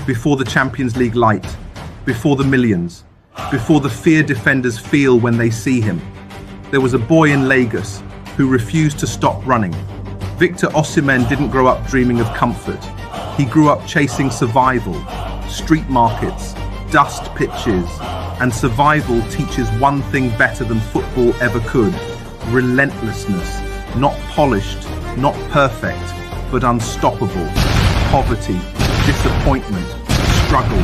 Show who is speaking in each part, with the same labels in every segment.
Speaker 1: before the Champions League light, before the millions, before the fear defenders feel when they see him. There was a boy in Lagos who refused to stop running. Victor Osimhen didn't grow up dreaming of comfort. He grew up chasing survival, street markets, dust pitches, and survival teaches one thing better than football ever could: relentlessness. Not polished, not perfect, but unstoppable. Poverty, disappointment, struggle,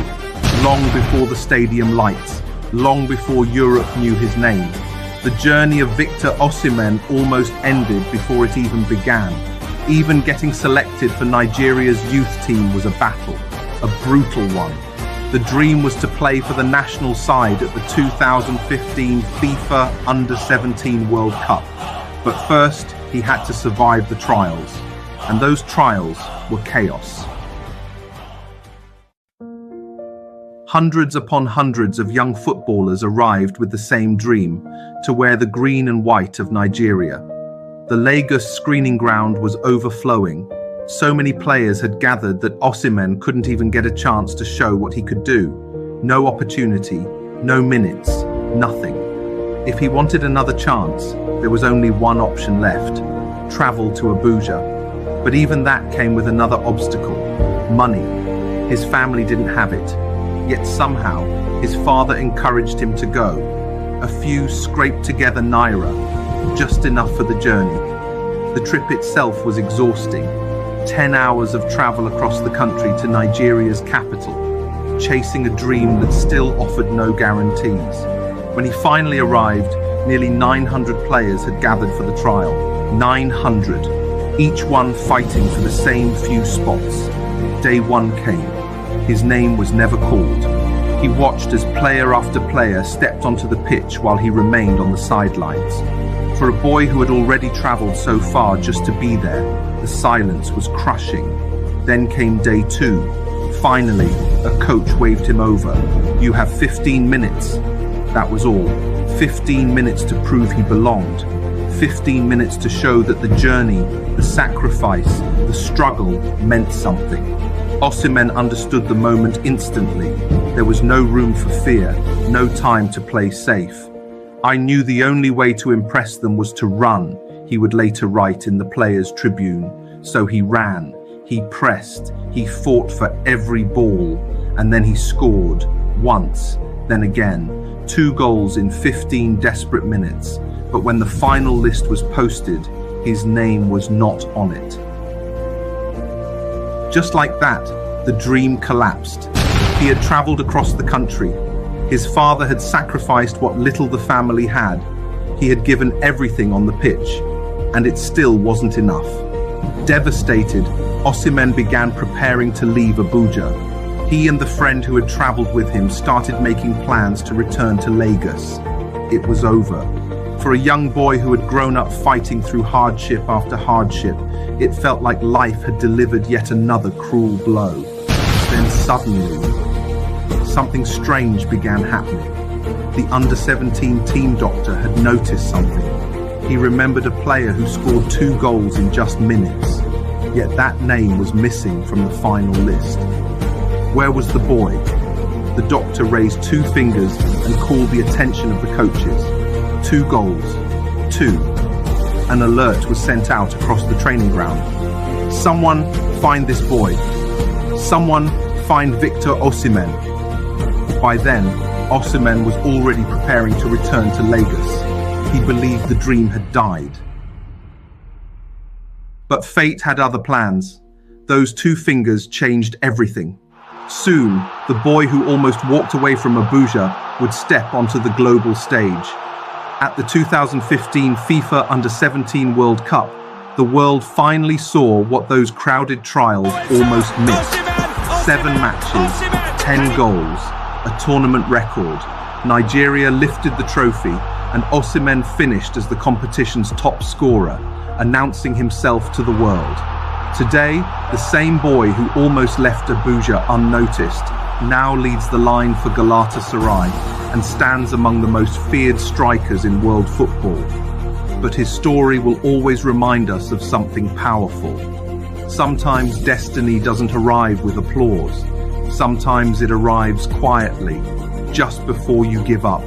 Speaker 1: long before the stadium lights, long before Europe knew his name. The journey of Victor Osimhen almost ended before it even began. Even getting selected for Nigeria's youth team was a battle, a brutal one. The dream was to play for the national side at the 2015 FIFA Under-17 World Cup. But first, he had to survive the trials, and those trials were chaos. Hundreds upon hundreds of young footballers arrived with the same dream: to wear the green and white of Nigeria. The Lagos screening ground was overflowing. So many players had gathered that Osimhen couldn't even get a chance to show what he could do. No opportunity, no minutes, nothing. If he wanted another chance, there was only one option left: travel to Abuja. But even that came with another obstacle: money. His family didn't have it. Yet somehow, his father encouraged him to go. A few scraped together naira, just enough for the journey. The trip itself was exhausting. 10 hours of travel across the country to Nigeria's capital, chasing a dream that still offered no guarantees. When he finally arrived, nearly 900 players had gathered for the trial. 900, each one fighting for the same few spots. Day one came. His name was never called. He watched as player after player stepped onto the pitch while he remained on the sidelines. For a boy who had already travelled so far just to be there, the silence was crushing. Then came day two. Finally, a coach waved him over. "You have 15 minutes. That was all. 15 minutes to prove he belonged. 15 minutes to show that the journey, the sacrifice, the struggle meant something. Osimhen understood the moment instantly. There was no room for fear, no time to play safe. "I knew the only way to impress them was to run," he would later write in the Players' Tribune. So he ran, he pressed, he fought for every ball, and then he scored, once, then again. 2 goals in 15 desperate minutes. But when the final list was posted, his name was not on it. Just like that, the dream collapsed. He had travelled across the country. His father had sacrificed what little the family had. He had given everything on the pitch, and it still wasn't enough. Devastated, Osimhen began preparing to leave Abuja. He and the friend who had travelled with him started making plans to return to Lagos. It was over. For a young boy who had grown up fighting through hardship after hardship, it felt like life had delivered yet another cruel blow. Then suddenly, something strange began happening. The under-17 team doctor had noticed something. He remembered a player who scored 2 goals in just minutes, yet that name was missing from the final list. Where was the boy? The doctor raised 2 fingers and called the attention of the coaches. 2 goals. 2. An alert was sent out across the training ground. "Someone find this boy. Someone find Victor Osimhen." By then, Osimhen was already preparing to return to Lagos. He believed the dream had died. But fate had other plans. Those 2 fingers changed everything. Soon, the boy who almost walked away from Abuja would step onto the global stage. At the 2015 FIFA Under-17 World Cup, the world finally saw what those crowded trials almost missed. 7 matches, 10 goals, a tournament record. Nigeria lifted the trophy, and Osimhen finished as the competition's top scorer, announcing himself to the world. Today, the same boy who almost left Abuja unnoticed now leads the line for Galatasaray and stands among the most feared strikers in world football. But his story will always remind us of something powerful. Sometimes destiny doesn't arrive with applause. Sometimes it arrives quietly, just before you give up.